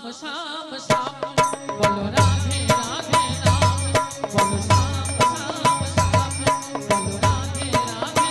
श्याम श्याम श्याम बोलो राधे राधे राम बोलो श्याम श्याम श्याम बोलो राधे राधे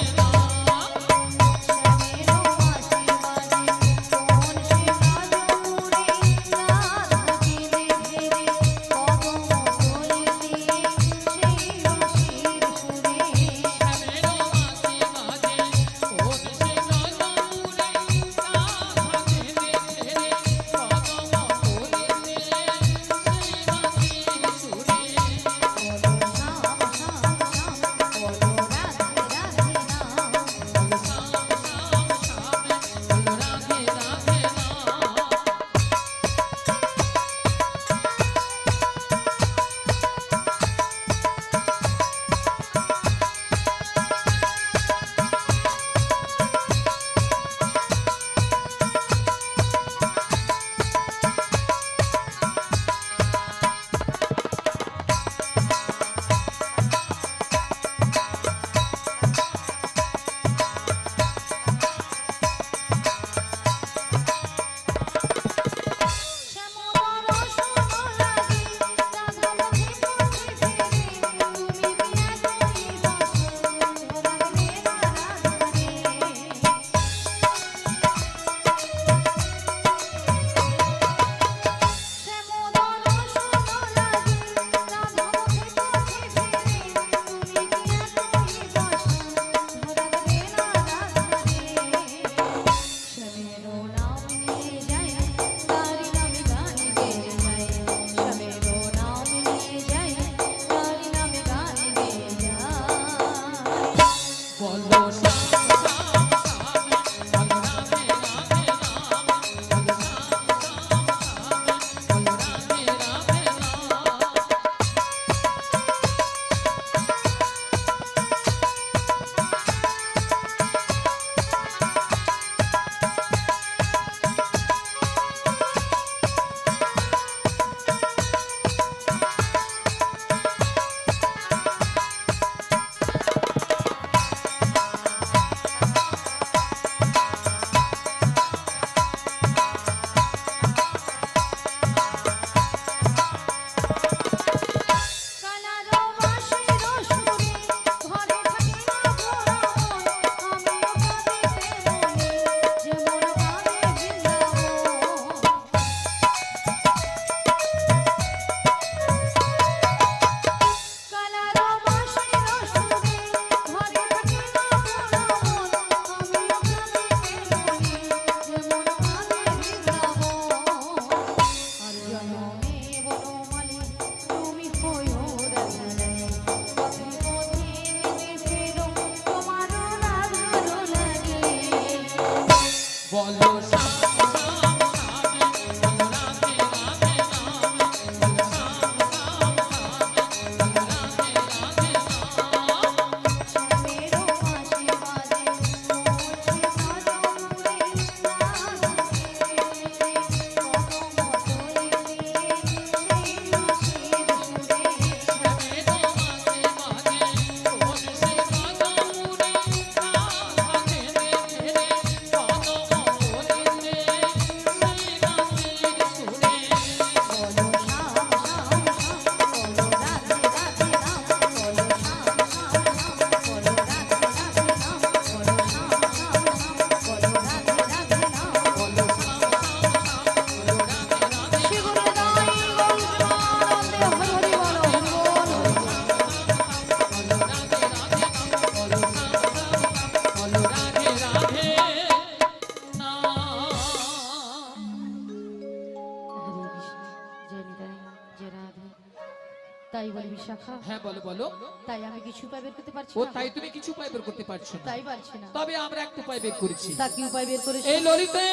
তাই বলি বিশাখা। হ্যাঁ বলো বলো। তাই আমি কিছু উপায় বের করতে পারছি ও না। তাই তুমি কিছু উপায় বের করতে পারছো না? তাই পারছি না। তবে আমরা একটা উপায় বের করেছি। তা কি উপায় বের করেছো? এই ললিতে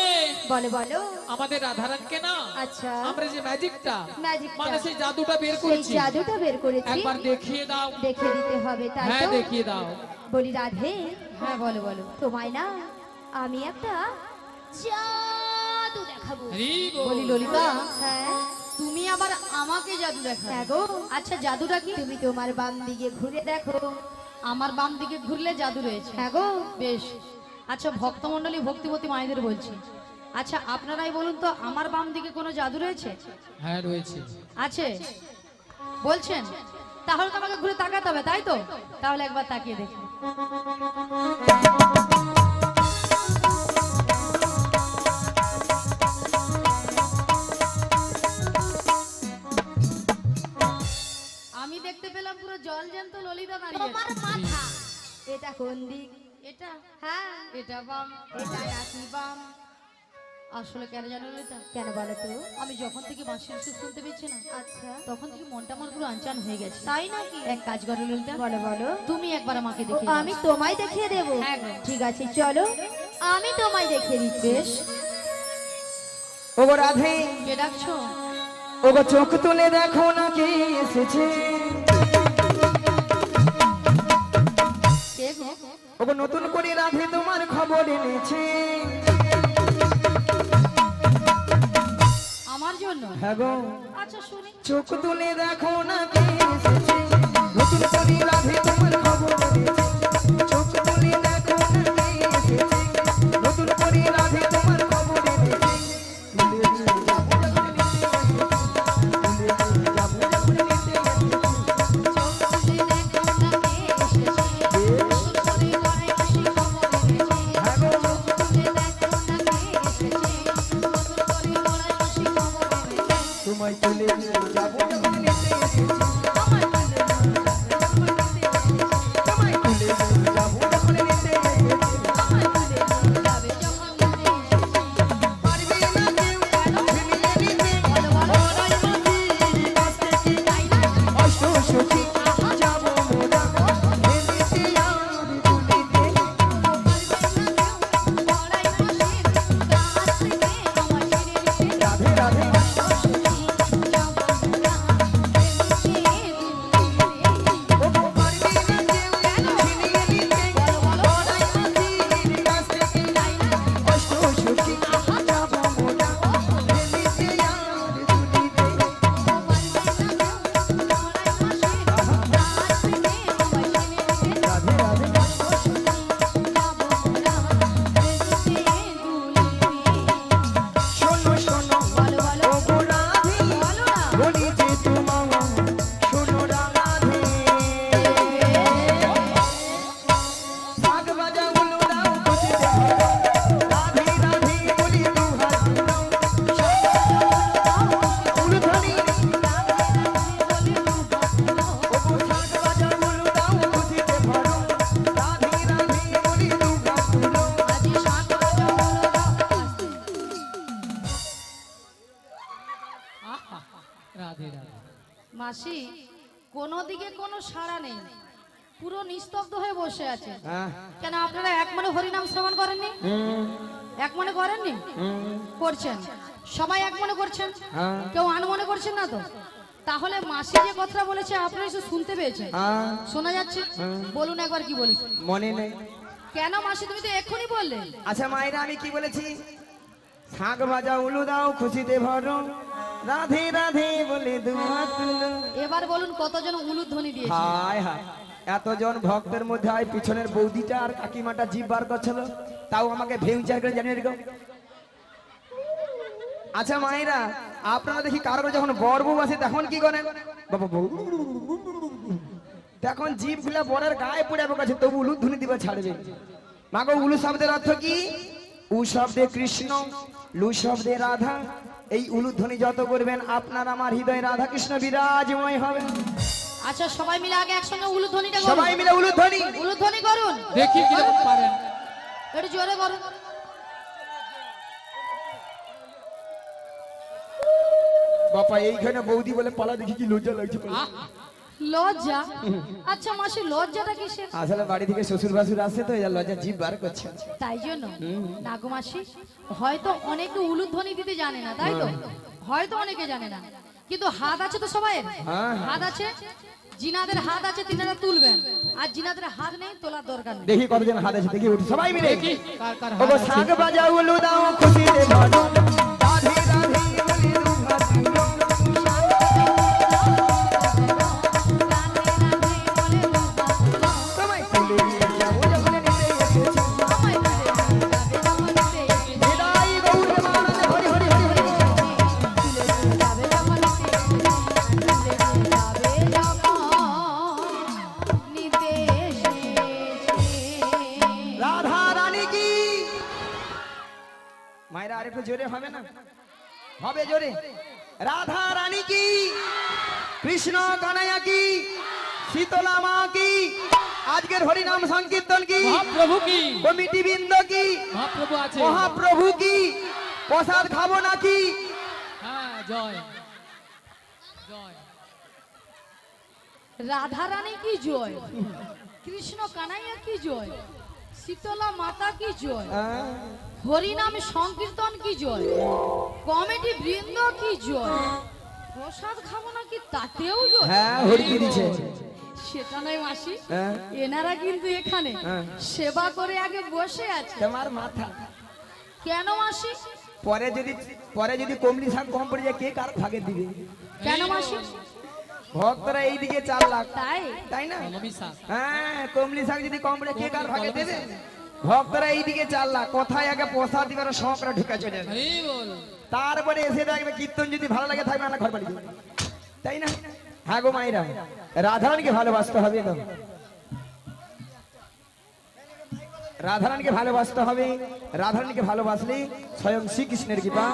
বলো বলো। আমাদের রাধারানীকে না, আচ্ছা, আমরা যে ম্যাজিকটা মানে সেই জাদুটা বের করেছি, সেই জাদুটা বের করেছি, একবার দেখিয়ে দাও। দেখিয়ে দিতে হবে তাই তো? হ্যাঁ দেখিয়ে দাও। বলি রাধে। হ্যাঁ বলো বলো। তোমায় না আমি একটা জাদু দেখাবো। বলি ললিতা, হ্যাঁ তুমি আবার আমাকে জাদু দেখাও? হ্যাঁ গো। আচ্ছা জাদুটা কি? তুমি তোমার বাম দিকে ঘুরে দেখো। আমার বাম দিকে ঘুরলে জাদু রয়েছে? হ্যাঁ গো। বেশ। আচ্ছা ভক্তমণ্ডলী ভক্তিবতী মায়েদের বলছি, আচ্ছা আপনারাই বলুন তো আমার বাম দিকে কোনো জাদু রয়েছে? হ্যাঁ রয়েছে। আছে বলছেন? তাহলে তো আমাকে ঘুরে তাকাতে হবে, তাই তো? তাহলে একবার তাকিয়ে দেখি। আমি দেখতে পেলাম পুরো জল জ্যান্ত ললিতা দাঁড়িয়ে তোমার আছে। মাথা এটা কোন দিক? এটা হ্যাঁ এটা বাম, এটা নাকি বাম? আসলে কেন জানো ললিতা? কেন বলো তো? আমি যখন থেকে বাঁশির সুর শুনতে পেয়েছি না, আচ্ছা তখন থেকে মনটা আমার পুরো আনচান হয়ে গেছে। তাই নাকি? এক কাজ করো ললিতা, বলো বলো। তুমি একবার আমাকে ও, দেখে আমি তোমায় দেখিয়ে দেবো। হ্যাঁ গো। ঠিক আছে চলো, আমি তোমায় দেখিয়ে দিচ্ছি। বেশ। ওগো রাধে, কে ডাকছো? ওগো চোখ তুলে দেখো না কে এসেছে। কে গো? ওগো নতুন করে রাধে তোমার খবর এনেছে। আমার জন্য? হ্যাঁ গো, আচ্ছা শুনি। চোখ তুলে দেখো না কে এসেছে। নতুন করে রাধে তোমার খবর এনেছে। চোখ তুলে দেখো না কে এসেছে। নতুন করে রাধে তোমার খবর এনেছে। তোমায় তুলে যাবো যখন নিতে এসেছি। তোমায় তুলে যাবো যখন নিতে এসেছি। পারবে না কেউ ছিনিয়ে নিতে। ওরাই মাটির কাছ থেকে অষ্ট সখী যাবো মোরা হেলিতে আর তুলিতে। রাধে রাধে ওগো পারবে না কেউ ছিনিয়ে নিতে। ওরাই মাটির কাছ থেকে অষ্ট সখী যাবো মোরা হেলিতে আর তুলিতে। রাধে রাধে শোনো শোনো ওগো রাধে, বলি যে তোমায় শোনো রাধে। শাক ভাজা উলু দাও খুশিতে ভরা। রাধে রাধে বলি দুহাত দাও। উলু ধ্বনি ওগো শাক ভাজা উলু দাও খুশিতে ভরা। রাধে রাধে বলি দুহাত দাও। আহা, রাধে রাধে। মাসি কোনো দিকে কোনো সাড়া নেই, পুরো নিস্তব্ধ হয়ে বসে আছে। হ্যাঁ কেন আপনারা এক মনে হরিনাম শ্রবণ করেননি? এক মনে করেননি? করছেন, সবাই এক মনে করছেন, হ্যাঁ কেউ আনমনে করছেন না তো? তাহলে মাসি যে কথাটা বলেছে আপনারা এসে শুনতে পেয়েছেন, হ্যাঁ শোনা যাচ্ছে? বলুন একবার কি বলেছে। মনে নেই। কেন মাসি, তুমি তো এক্ষুনি বললে। আচ্ছা মায়েরা, আমি কি বলেছি? শাক ভাজা উলু দাও খুশিতে ভরো। রাধে রাধে বলে দুহাত তুলো। এবার বলুন কতজন উলুধ্বনি দিয়েছে? হায় হায়, এতজন ভক্তের মধ্যে আয় পিছনের বৌদিটা আর কাকিমাটা জিভ বার করছিল, তাও আমাকে ভেউচার করে জানিয়ে রেখো। আচ্ছা মায়েরা, আপনারা দেখি কারোর যখন বর বউ আসে তখন কি করেন? বাবা বউ তখন জিভ গুলা বরের গায়ে পড়ে বকাছে, তবু উলুধ্বনি দিবা ছাড়বে। মাগো, উলু শব্দের অর্থ কি? উ শব্দে কৃষ্ণ, লু শব্দে রাধা। এই উলুধ্বনি যত করবেন আপনার আমার হৃদয়ে রাধা কৃষ্ণ বিরাজময় হবে। আচ্ছা সবাই মিলে আগে একসঙ্গে উলুধ্বনিটা করুন। সবাই মিলে উলুধ্বনি। উলুধ্বনি করুন, দেখি কিরকম পারেন। একটু জোরে করুন। বাবা এইখানে বৌদি বলে পালা, দেখি কি লজ্জা লাগছে। আহা, লজ্জা? আচ্ছা মাসি লজ্জাটা কিসের? আসলে বাড়ি থেকে শ্বশুর বাসুর আসছে তো, এই লজ্জা জিভ বার করছে। তাই জন্য না গো মাসি, হয়তো অনেকে উলুধ্বনি দিতে জানে না, তাই তো? হয়তো অনেকে জানে না, কিন্তু হাত আছে তো সবাই। হ্যাঁ। হাত আছে, জিনাদের হাত আছে, তিনারা তুলবেন, আর জিনাদের হাত নেই, তোলার দরকার নেই। দেখি কতজন হাত আছে, দেখি উঠি সবাই মিলে। দেখি কার কার হাত ওগো আছে। শাক বাজা উলু দাও খুশিতে ভরো। রাধে রাধে বলি দুহাত তুলো। তোমায় তুলে যাবো যখন নিতে এসেছি। বিদায় গৌর মা হবে জোরে। রাধা রানী কি, কৃষ্ণ কানাইয়া কি, শীতলা মা কি, আজকের হরিনাম সংকীর্তন কি, মহাপ্রভু কি, কমিটি বৃন্দ কি, মহাপ্রভু আছে। মহাপ্রভু কি, প্রসাদ খাবো নাকি? হ্যাঁ, জয় জয়। রাধা রানী কি জয়, কৃষ্ণ কানাইয়া কি জয়, শীতলা মাতা কি জয়, হরিনাম সংকীর্তন কি জয়, কমেডি বৃন্দ কি জয়, প্রসাদ খাবো নাকি তাতেও জয়। হ্যাঁ, হরি কি দিছে? সেটা নয় মাসি, হ্যাঁ। এনারা কিন্তু এখানে হ্যাঁ। সেবা করে আগে বসে আছে। তোমার মাথা কেন মাসি? পরে যদি কমলি শাক কম পড়ে যায় কে কার ভাগে দিবে? কেন মাসি? ভক্তরা এইদিকে 4 লাখ, তাই তাই না? বিশ্বাস। হ্যাঁ, কমলি শাক যদি কম পড়ে কে কার ভাগে দেবে? ভক্তরা এইদিকে 4 লাখ, কোথায় আগে প্রসাদ দিবার শখরা ঢুকে চলে যাবে। হরি বল। তারপরে এসে দেখবে কীর্তন যদি ভালো লাগে থাকবে না ঘর বাড়ি যাবে, তাই না? হ্যাঁ গো মায়েরা, রাধারানীকে ভালোবাসতে হবে তো, রাধারানীকে ভালোবাসতে হবে। রাধারানীকে ভালোবাসলে স্বয়ং শ্রীকৃষ্ণের কৃপা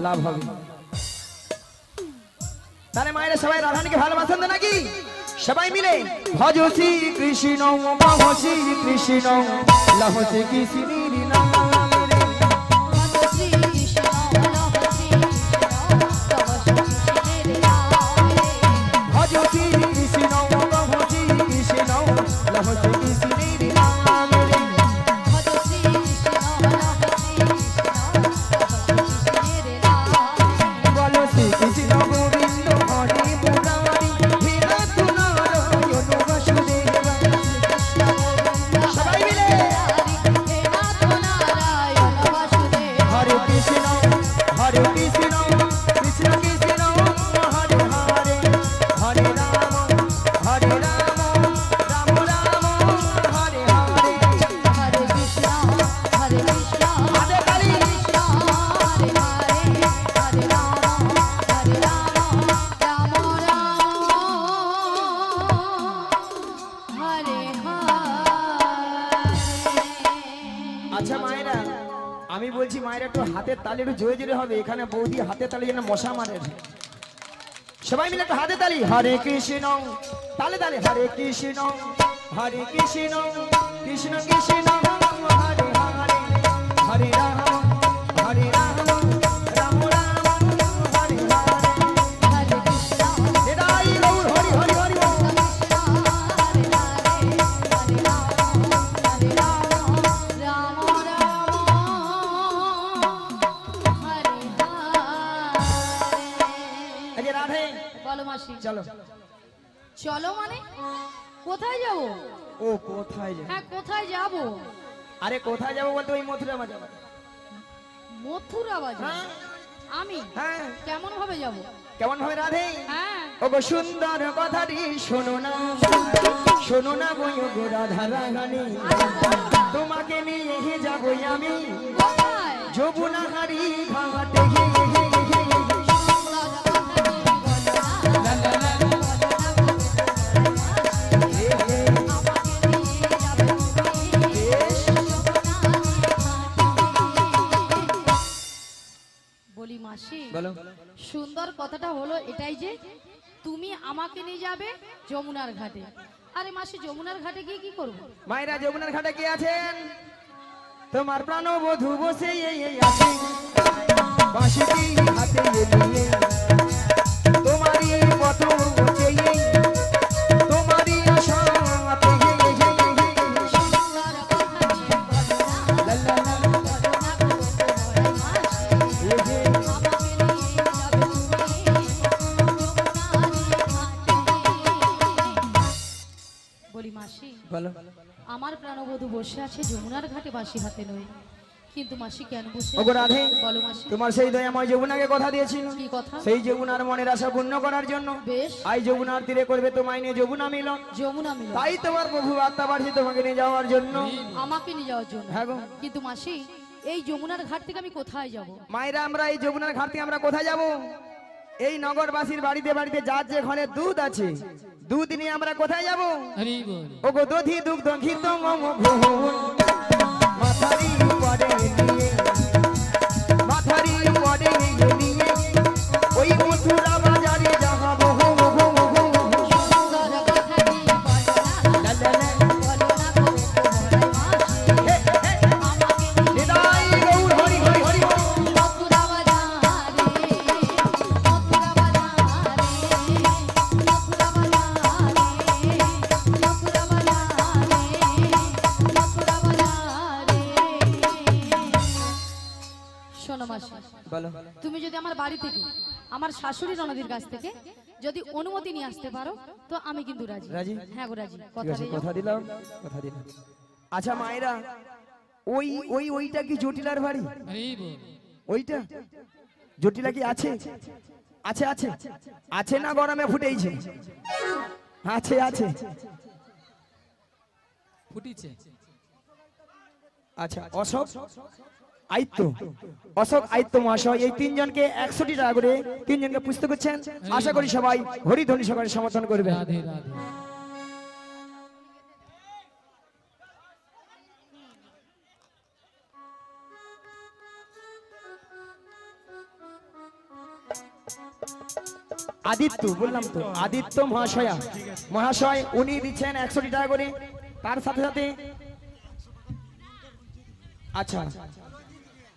লাভ হবে। তাহলে মায়েরা সবাই রাধারানীকে ভালোবাসেন তো নাকি? সবাই মিলে ভজ শ্রী কৃষ্ণ মহ শ্রী কৃষ্ণ লহ শ্রী কৃষ্ণের নাম রে। শ্রী কৃষ্ণ লহ শ্রী কৃষ্ণ ভজ শ্রী কৃষ্ণ মহ শ্রী কৃষ্ণ লহ শ্রী কৃষ্ণের নাম রে। ভজ শ্রী কৃষ্ণ লহ শ্রী কৃষ্ণ বলো শ্রী কৃষ্ণ গোবিন্দ হরে মুরারি হে নাথ নারায়ণ বাসুদেব। সবাই মিলে হে নাথ নারায়ণ বাসুদেব। হরে কৃষ্ণ কৃষ্ণ কৃষ্ণ হরে হরে, হরে রাম রাম রাম হরে হরে। হরে কৃষ্ণ আদে কালী। কৃষ্ণ হরে হরে, হরে রাম রাম হরে হরে। আচ্ছা মায়েরা, আমি বলছি মায়েরা একটু হাতের তালি একটু জোরে জোরে হবে। এখানে বৌদি হাতের তালি যেন মশা মারে। সবাই মিলে একটু হাতে তালি। হরে কৃষ্ণ, তালে তালে। হরে কৃষ্ণ কৃষ্ণ কৃষ্ণ হরে হরে, হরে রাম রাম রাম হরে হরে। হরে কৃষ্ণ এটাই গৌর হরি হরি হরি বল। আজকে রাধে বলো মাসি, চলো। চলো মানে কোথায় যাব? ও কোথায় যাবে? হ্যাঁ কোথায় যাব? আরে কোথায় যাবো বলতে ওই মথুরা মা যাবো। মথুরা বাজার। হ্যাঁ আমি হ্যাঁ, কেমন ভাবে যাব? কেমন হবে রাধে? হ্যাঁ ওগো সুন্দর কথাটি শোনো না, শোনো না গো গো রাধা রানী, তোমাকে নিয়ে যাবো আমি কোথায়? যমুনা হারি ঘাটে। বলি মাসি, বলো। সুন্দর কথাটা হলো এটাই যে তুমি আমাকে নিয়ে যাবে যমুনার ঘাটে। আরে মাসি, যমুনার ঘাটে গিয়ে কি করব? মায়েরা যমুনার ঘাটে কে আছেন? তোমার প্রাণবধূ বসে আছে বাঁশিটি হাতে নিয়ে, তোমারই পথ চেয়ে, তোমারই আশা পেয়ে। সুন্দর কথা নিয়ে বলো না, লা লা লা। বলো না গো বড়াই মাসি। আমাকে নিয়ে যাবে তুমি যমুনার ঘাটে। বলি মাসি, বলো। আমার প্রাণবধূ বসে আছে যমুনার ঘাটে বাঁশি হাতে নয়, কিন্তু মাসি কেন বসে ওগো আছে? রাধে, বলো মাসি, তোমার সেই দয়াময় যমুনাকে কথা দিয়েছিল, কি কথা? সেই যমুনার মনের আশা পূর্ণ করার জন্য বেশ, আই যমুনার তীরে করবে তোমায় নিয়ে যমুনা মিলন। যমুনা মিলন। তাই তোমার প্রভু আত্মা বাড়ছে তোমাকে নিয়ে যাওয়ার জন্য। আমাকে নিয়ে যাওয়ার জন্য। হ্যাঁ গো। কিন্তু মাসি, এই যমুনার ঘাট থেকে আমি কোথায় যাব? মায়েরা, আমরা এই যমুনার ঘাট থেকে আমরা কোথায় যাব? এই নগরবাসীর বাড়িতে বাড়িতে যার যে ঘরে দুধ আছে, দুধ নিয়ে আমরা কোথায় যাব? হরি বল। ওগো দধি দুগ্ধ ঘিত মম ঘোল, মাথারি পরে নিয়ে, মাথারি পরে নিয়ে বাড়ি থেকে আমার শাশুড়ি ননদির কাছ থেকে যদি অনুমতি নিয়ে আসতে পারো তো আমি কিন্তু রাজি। রাজি? হ্যাঁ গো রাজি, ঠিক কথা আছে, দিয়ে কথা দিলাম, কথা দিলাম। আচ্ছা মায়েরা, ওইটা কি জটিলার বাড়ি? হরি বল। ওইটা জটিলা কি আছে? আছে আছে আছে না, গরমে ফুটেইছে? আছে আছে। ফুটিছে। আচ্ছা অশোক আয়ত্ত, অশোক আয়ত্ত মহাশয় এই তিনজনকে 100টি টাকা করে তিনজনকে পুস্তক করছেন। আশা করি সবাই হরিধ্বনি সহকারে সমর্থন করবে। রাধে রাধে। আদিত্য বললাম তো, আদিত্য মহাশয় উনি দিচ্ছেন 100টি টাকা করে। তার সাথে সাথে আচ্ছা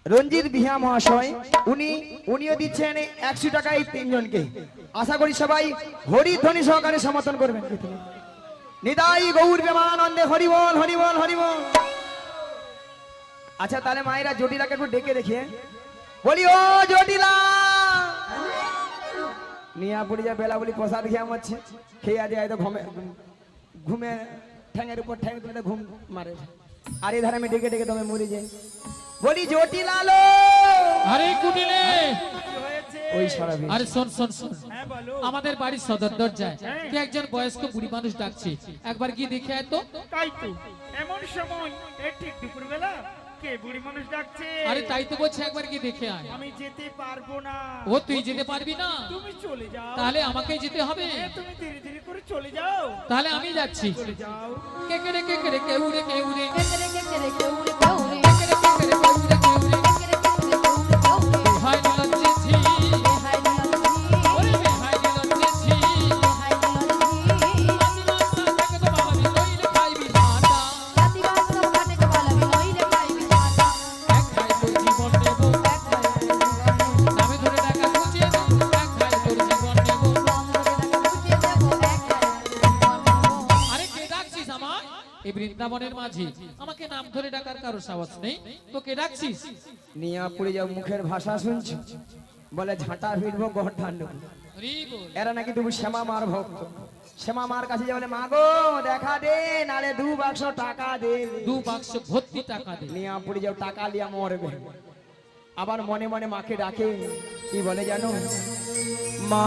রঞ্জিত বিহা মহাশয় উনিও দিচ্ছেন 100 টাকা এই তিনজনকে। আশা করি সবাই হরিধ্বনি সহকারে সমর্থন করবেন। নিতাই গৌর প্রেমানন্দে হরি বল হরি বল হরি বল। আচ্ছা তাহলে মায়েরা জটিলাকে একটু ডেকে দেখিয়ে বলি, ও জটিলা নিয়া পড়ে যা বেলা বলি প্রসাদ খেয়ে আমাচ্ছে, খেয়ে আজ হয়তো ঘুমে ঠ্যাঙের উপর ঠ্যাং তুলে ঘুম মারে। আর এই ধারে আমি ডেকে ডেকে তুমি মরে যাই। বলি জটিলালো, আরে কুটিলে। ওই সারাবি। আরে শোন শোন শোন, আমাদের বাড়ির সদর দরজায় কে একজন বয়স্ক বুড়ি মানুষ ডাকছে, একবার গিয়ে দেখে আয় তো। তাই তো, এমন সময় এই ঠিক দুপুরবেলা কে বুড়ি মানুষ ডাকছে? আরে তাই তো বলছে, একবার গিয়ে দেখে আয়। আমি যেতে পারবো না। ও তুই যেতে পারবি না? তুমি চলে যাও। তাহলে আমাকেই যেতে হবে। তুমি ধীরে ধীরে করে চলে যাও। তাহলে আমি যাচ্ছি। চলে যাও। কে কে রে কে কে রে কেউ রে কেউ রে কেরে কেরে কেউ রে কেউ রে কে কে রে কে কে রে কেউ রে কেউ রে কেরে কেউ রে হাই লজ্জেছি হাই লজ্জি ওরে হাই লজ্জেছি হাই লজ্জি আমি মাসা থেকে তো বাবা নইলে খাইবি ভাতা রাতি বাস কাটে কপালা নইলে খাইবি ভাতা এক খাই তোর জীবন নেব নামে ধরে টাকা খুঁজে দেব এক খাই তোর জীবন নেব আরে কে ডাকছিস আমার এই বৃন্দাবনের মাঝি আমাকে নাম ধরে ডাকার কারো সাহস নেই তো কে ডাকছিস নিয়া পড়ে যাও, মুখের ভাষা শুনছো, বলে ঝাঁটা ফিরবো গড় ঠান্ডব। হরি বল এরা নাকি তুমি শ্যামা মার ভক্ত। শ্যামা মার কাছে যে বলে, মা গো দেখা দে, নালে 2 বাক্স টাকা দে। 2 বাক্স ভর্তি টাকা দে নিয়া পড়ে যাও, টাকা লিয়া মরবে। আবার মনে মনে মাকে ডাকে, কি বলে জানো? মা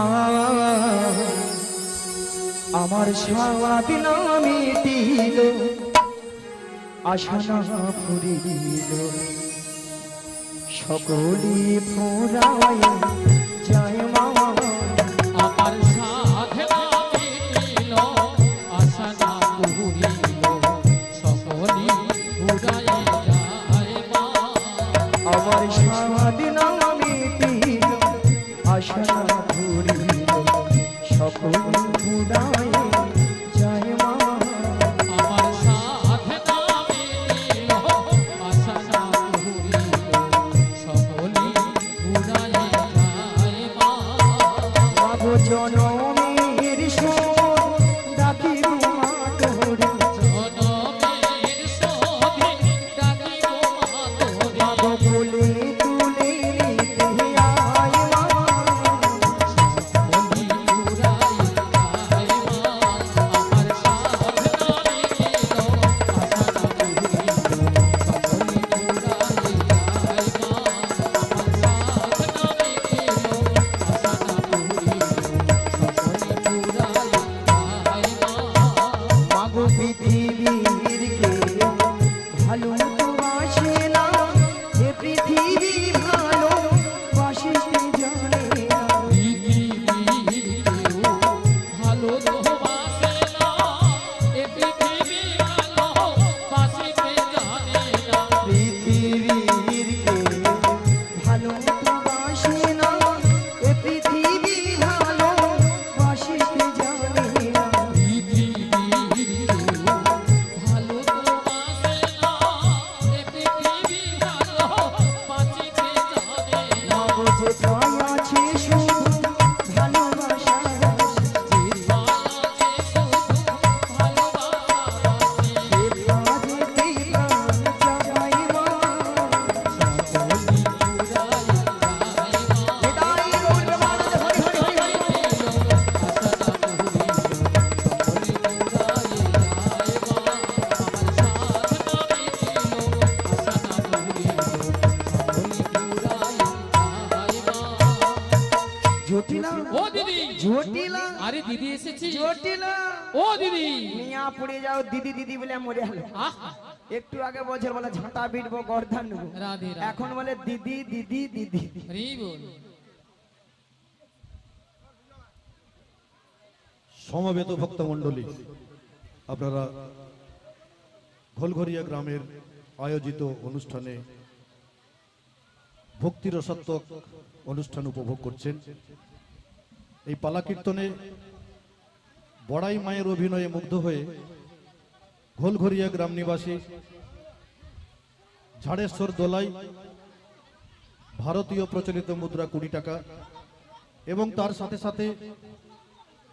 আমার সারাদিন মিটিল, আশা না ফুরিল, সকলি ফুরায় যায় মা। আমার সাধনা মিটিল আশা না পুরিল সকলি উড়াই যায় মা আমার সারাদিন মিটিল, আশা না ফুরিল, সকলি ফুরায় যায় মা। আমার সাধনা মিটিল আশা না পুরিল সকলি উড়াই যায় মা মাগো জনমের সোর ডাকিব মা তোরে, জনমের সধি ডাকি গো মা তোরে মাগো বলে তুলে নিতে আয় মা। সকলি উড়াই যায় মা আমার সাধনা মিটিল আশা না পুরিল সকলি উড়াই যায় মা আমার সাধনা মিটিল আশা না পুরিল সকলি উড়াই যায় মা ও দিদি জটিলা আরে দিদি এসেছি জটিলা ও দিদি মিয়া পড়ে যাও দিদি দিদি বলে মরে হলো আহা একটু আগে বলছে বলে ঝাঁটা বিটবো গর্দান নেবো রাধে রাধে এখন বলে দিদি দিদি দিদি হরি বল সমবেত ভক্তমণ্ডলী, আপনারা ঘোলঘরিয়া গ্রামের আয়োজিত অনুষ্ঠানে ভক্তিরসাত্মক অনুষ্ঠান উপভোগ করছেন। এই পালা কীর্তনে বড়াই মায়ের অভিনয়ে মুগ্ধ হয়ে ঘোলঘরিয়া গ্রাম নিবাসী ঝাড়েশ্বর দোলাই ভারতীয় প্রচলিত মুদ্রা 20 টাকা এবং তার সাথে সাথে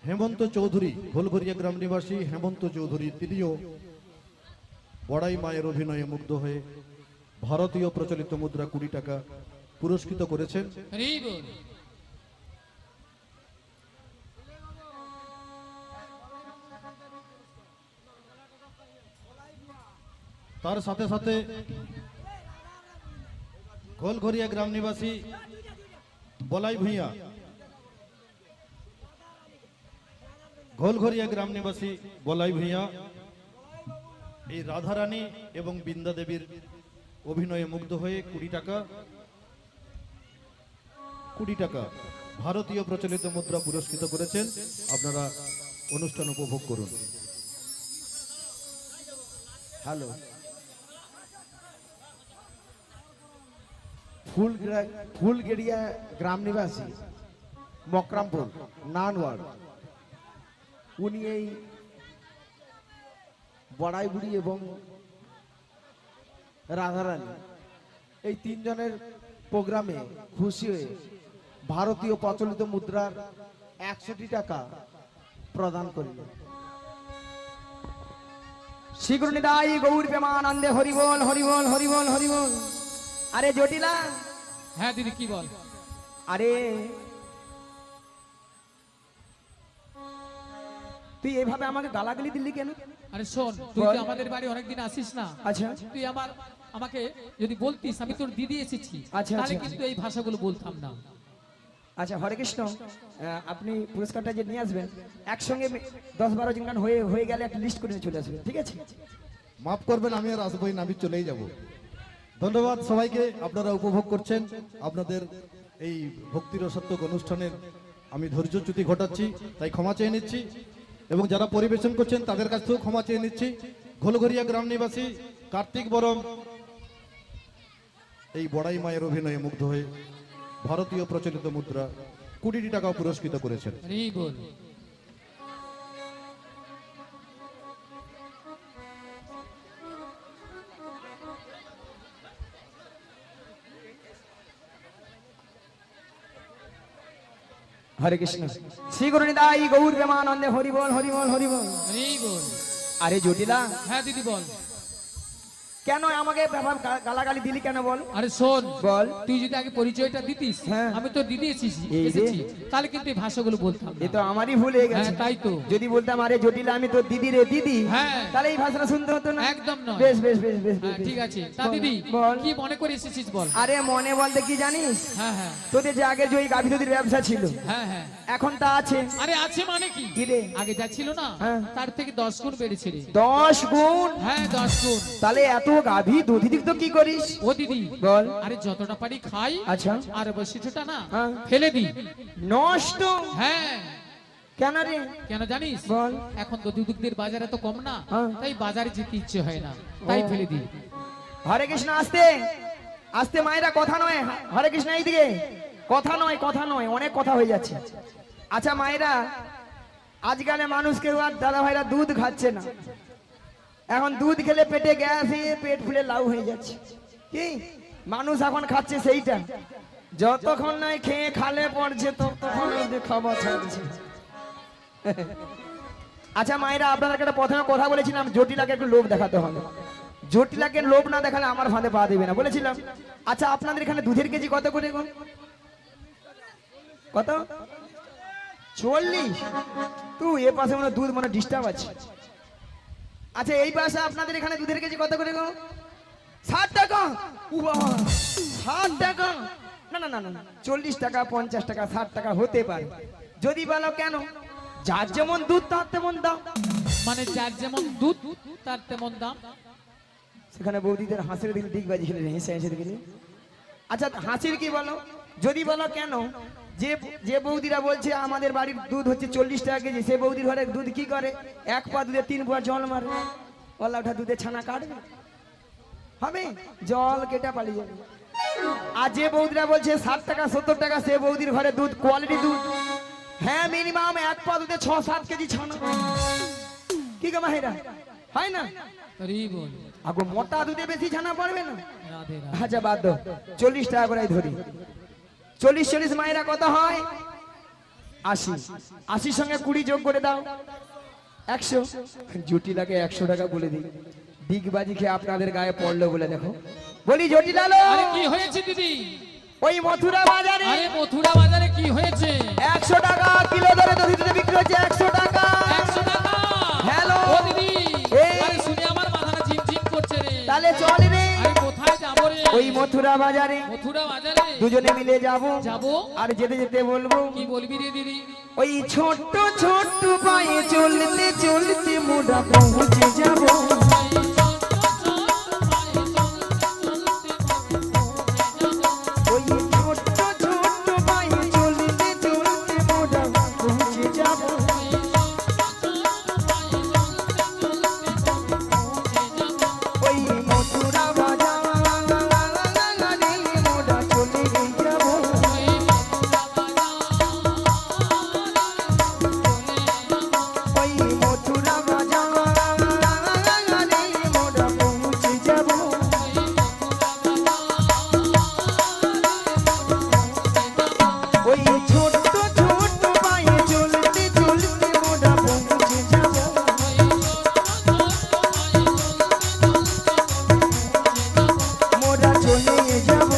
হেমন্ত চৌধুরী, ঘোলঘরিয়া গ্রাম নিবাসী হেমন্ত চৌধুরী, তিনিও বড়াই মায়ের অভিনয়ে মুগ্ধ হয়ে ভারতীয় প্রচলিত মুদ্রা 20 টাকা পুরস্কৃত করেছেন। হরি বল তার সাথে সাথে ঘোলঘরিয়া গ্রাম নিবাসী বলাই ভূঁইয়া, ঘোলঘরিয়া গ্রাম নিবাসী বলাই ভূঁইয়া এই রাধারানী এবং বৃন্দা দেবীর অভিনয়ে মুগ্ধ হয়ে 20 টাকা ভারতীয় প্রচলিত মুদ্রা পুরস্কৃত করেছেন। আপনারা অনুষ্ঠান উপভোগ করুন। হ্যালো, ফুলগেড়িয়া গ্রাম নিবাসী মকরামপুর নানওয়ার্ড, উনি এই বড়াই বুড়ি এবং রাধারানী এই তিনজনের প্রোগ্রামে খুশি হয়ে ভারতীয় প্রচলিত মুদ্রার 100 টাকা প্রদান করিলেন। শ্রীগুরু নিতাই গৌর প্রেমানন্দে হরিবল হরিবল হরিবল হরিবল। আরে জটিলা, হ্যাঁ দিদি কি বল আরে তুই এইভাবে আমাকে গালাগালি দিলি কেন? আরে শোন তুই বল। তো আমাদের বাড়ি অনেকদিন আসিস না আচ্ছা তুই আমাকে যদি বলতিস আমি তোর দিদি এসেছি আচ্ছা, তাহলে আচ্ছা। কিন্তু এই ভাষাগুলো বলতাম না। আচ্ছা হরে কৃষ্ণ, আপনি পুরস্কারটা যে নিয়ে আসবেন একসঙ্গে 10-12 জন গান হয়ে গেলে একটা লিস্ট করে নিয়ে চলে আসবেন, ঠিক আছে? মাফ করবেন, আমি আর আসবোই না, আমি চলেই যাব। ধন্যবাদ সবাইকে, আপনারা উপভোগ করছেন। আপনাদের এই ভক্তিরসাত্মক অনুষ্ঠানের আমি ধৈর্যচ্যুতি ঘটাচ্ছি, তাই ক্ষমা চেয়ে নিচ্ছি এবং যারা পরিবেশন করছেন তাদের কাছ থেকেও ক্ষমা চেয়ে নিচ্ছি। ঘোলঘরিয়া গ্রাম নিবাসী কার্তিক বরম এই বড়াই মায়ের অভিনয়ে মুগ্ধ হয়ে ভারতীয় প্রচলিত মুদ্রা 20 টাকা পুরস্কৃত করেছেন। হরি বল হরে কৃষ্ণ, শ্রীগুরু নিতাই গৌর প্রেমানন্দে হরিবল হরিবল হরিবল। হরি বল আরে জটিলা, হ্যাঁ দিদি বল কেন আমাকে গালাগালি দিলি কেন বল? আরে শোন বল। তুই যদি আগে পরিচয়টা দিতিস হ্যাঁ। আমি তো দিদি এসেছি এই রে। তাহলে কিন্তু এই ভাষাগুলো বলতাম এ না। তো আমারই ভুল হয়ে গেছে। হ্যাঁ, তাই তো। যদি বলতাম আরে জটিলা আমি তো দিদি রে দিদি, হ্যাঁ। তাহলে এই ভাষাটা শুনতে হতো না। একদম নয়। বেশ বেশ বেশ বেশ হ্যাঁ, বেশ। ঠিক আছে তা বল, দিদি বল। কি মনে করে এসেছিস বল। আরে মনে বলতে কি জানিস, হ্যাঁ হ্যাঁ তোদের যে আগে যে ওই গাভী দুধের ব্যবসা ছিল হ্যাঁ হ্যাঁ এখন তা আছে। আরে আছে মানে কি কি রে? আগে যা ছিল না হ্যাঁ। তার থেকে 10 গুণ বেড়েছে রে। 10 গুণ? হ্যাঁ 10 গুণ। তাহলে এত গাভী দুধ দিক তো কি করিস? ও দিদি বল। আরে যতটা পারি খাই আচ্ছা। আর বসিটা না হ্যাঁ। ফেলে দিই। নষ্ট? হ্যাঁ কেন রে? কেন জানিস বল। এখন তো দুধের বাজারে তো কম না হ্যাঁ। তাই বাজারে যেতে ইচ্ছে হয় না তাই ফেলে দিই। হরে কৃষ্ণ, আস্তে আস্তে মায়েরা, কথা নয়। হরে কৃষ্ণ, এইদিকে কথা নয়, কথা নয়, অনেক কথা হয়ে যাচ্ছে। আচ্ছা মায়েরা, আজকালে মানুষ কেউ আর দাদা ভাইরা দুধ খাচ্ছে না। এখন দুধ খেলে পেটে গ্যাস হয়ে পেট ফুলে লাউ হয়ে যাচ্ছে। কি মানুষ এখন খাচ্ছে সেইটা, যতক্ষণ নাই খেয়ে খালে পড়ছে ততক্ষণ অবধি খাবার ছাড়ছে। আচ্ছা মায়েরা, আপনাদেরকে একটা প্রথমে কথা বলেছিলাম জটিলাকে একটু লোভ দেখাতে হবে। জটিলাকে লোভ না দেখালে আমার ফাঁদে পা দেবে না বলেছিলাম। আচ্ছা আপনাদের এখানে দুধের কেজি কত করে গো? কত? 40? তুই এ পাশে মনে হয় দুধ মনে ডিস্টার্ব আছে। আচ্ছা এই পাশে আপনাদের এখানে দুধের কেজি কত করে গো? 60 টাকা? উ বাবা, 60 টাকা? না না না না, 40 টাকা 50 টাকা 60 টাকা হতে পারে। যদি বলো কেন, যার যেমন দুধ তার তেমন দাম। মানে যার যেমন দুধ তার তেমন দাম। সেখানে বৌদিদের হাসির দিকে দিক বাজিয়ে হেসে হেসে দিকে। আচ্ছা হাসির কি বলো, যদি বলো কেন, যে যে বৌদিরা বলছে আমাদের বাড়ির দুধ হচ্ছে 40 টাকা কেজি, সে বৌদির ঘরে দুধ কি করে, 1 পা দুধে 3 পা জল মারে, বললা ওটা দুধে ছানা কাটবে হবে, জল কেটে পালিয়ে যাবে। আর যে বৌদিরা বলছে 60 টাকা 70 টাকা, সে বৌদির ঘরে দুধ কোয়ালিটি দুধ, হ্যাঁ মিনিমাম 1 পা দুধে 6-7 কেজি ছানা। কি গো মাহিরা, হয় না? হরি বল। আগো মোটা দুধে বেশি ছানা পড়বে না। রাধে রাধে। আচ্ছা বাদ দাও, 40 টাকা করে ধরি, 40 মায়েরা কত হয়? 80, 80 সঙ্গে 20 যোগ করে দাও 100। জটিলাকে 100 টাকা বলে দিই, দিগবাজি খেয়ে আপনাদের গায়ে পড়লো বলে দেখো। বলি জটিলালো, আরে কি হয়েছে দিদি? ওই মথুরা বাজারে, আরে মথুরা বাজারে কি হয়েছে? 100 টাকা কিলো দরে দধি বিক্রি হচ্ছে, 100 টাকা। 100 টাকা? হ্যালো ও দিদি, এই। আরে শুনে আমার মাথাটা ঝিমঝিম করছে রে। তাহলে চল রে, আরে কোথায় যাবো রে? ওই মথুরা বাজারে মথুরা বাজারে দুজনে মিলে যাবো। যাবো? আর যেতে যেতে বলবো, কি বলবি রে দিদি? ওই ছোট্ট ছোট্ট পায়ে চলতে চলতে মোড়া পৌঁছে যাব। ওই ছোট্ট ছোট্ট পায়ে চলতে চলতে মোড়া পৌঁছে যাব। ওই মথুরা বাজারে মোড়া চলে যাব। ওই মথুরা বাজারে মোড়া পৌঁছে যাব। ওই ছোট্ট ছোট্ট পায়ে চলতে চলতে মোড়া পৌঁছে যাব। মোড়া চলে যাব,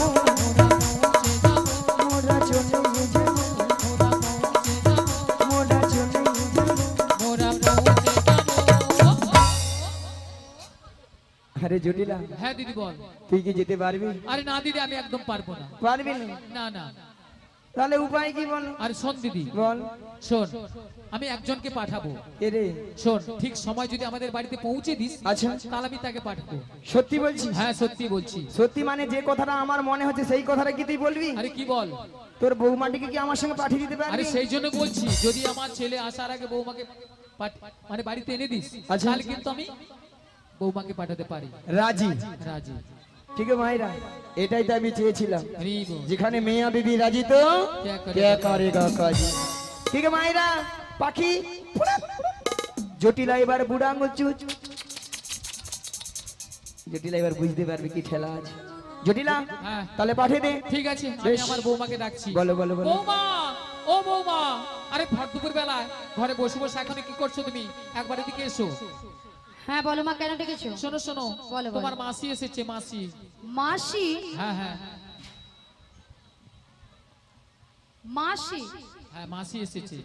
মোড়া চলে যাব, মোড়া চলে যাব। মোরা পৌঁছে যাবো। আরে জটিলা, হ্যাঁ দিদি বল। তুই কি যেতে পারবি? আরে না দিদি, আমি একদম পারবো না। পারবি না? না না। তাহলে উপায় কি বল? আরে শোন দিদি, বল। শোন, আমি একজনকে পাঠাবো। এরে শোন, ঠিক সময় যদি আমাদের বাড়িতে পৌঁছে দিস, আচ্ছা। তাহলে আমি তাকে পাঠাবো। সত্যি বলছিস? হ্যাঁ সত্যি বলছি। সত্যি মানে যে কথাটা আমার মনে হচ্ছে সেই কথাটা কি তুই বলবি? আরে কি বল? তোর বৌমাটিকে কি আমার সঙ্গে পাঠিয়ে দিতে আরে পারবি? সেই জন্য বলছি, যদি আমার ছেলে আসার আগে বৌমাকে মানে বাড়িতে এনে দিস, আচ্ছা। তাহলে কিন্তু আমি বৌমাকে পাঠাতে পারি। রাজি? রাজি। ঠিক আছে মাইরা, এটাই তো আমি চেয়েছিলাম, হরি বল। যেখানে মেয়া বিবি রাজি তো क्या কে করেগা কাজী। ঠিক আছে মাইরা, পাখি জটিলা এবার বুড়া আঙুল চুচ। জটিলা এবার বুঝতে পারবে কি ঠেলা আছে। জটিলা হ্যাঁ। তাহলে পাঠিয়ে দে। ঠিক আছে, আমি বেশ। আমার বৌমাকে ডাকছি। বলো বলো বলো। বৌমা, ও বৌমা, আরে ভর দুপুর বেলা ঘরে বসে বসে এখন কি করছো তুমি? একবার এদিকে এসো। হ্যাঁ বলো মা, কেন ডেকেছো? শোনো শোনো, বলো, বলো। তোমার মাসি এসেছে, মাসি। মাসি? হ্যাঁ হ্যাঁ মাসি? হ্যাঁ, মাসি এসেছে।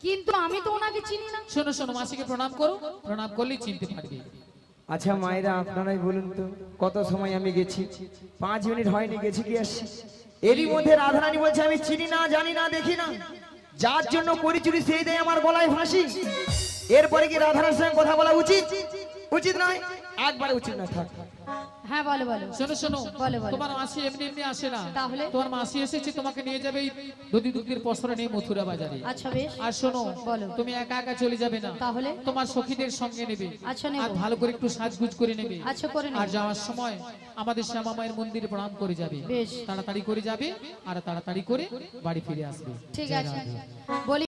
কিন্তু আমি তো ওনাকে চিনি না। শোনো শোনো, মাসিকে প্রণাম করো, প্রণাম করলেই চিনতে পারবে। আচ্ছা মায়েরা, আপনারাই বলুন তো কত সময় আমি গেছি? 5 মিনিট হয়নি, গেছি কি আসছি? এরই মধ্যে রাধারানী বলছে আমি চিনি না, জানি না, দেখি না, যার জন্য করি চুরি সেই দেয় আমার গলায় ফাঁসি। এরপরে কি রাধারানীর সঙ্গে কথা বলা উচিত? উচিত নয়, একবারে উচিত না। থাক। হ্যাঁ বলো বলো। শোনো শোনো, বলো, বলো। তোমার মাসি এমনি এমনি আসে না। তাহলে? তোমার মাসি এসেছে, তোমাকে নিয়ে যাবে এই দধি দুগ্ধের পসরা নিয়ে মথুরা বাজারে। আচ্ছা বেশ। আর শোনো, বলো। তুমি একা একা চলে যাবে না, তাহলে? তোমার সখীদের সঙ্গে নেবে। আচ্ছা, নেব। আর ভালো করে একটু সাজগুজ করে নেবে। আচ্ছা, করে নেব। আর যাওয়ার সময় আমাদের শ্যামা মায়ের মন্দিরে প্রণাম করে যাবে। বেশ। তাড়াতাড়ি করে যাবে আর তাড়াতাড়ি করে বাড়ি ফিরে আসবে। ঠিক জয় আছে, রাধে। বলি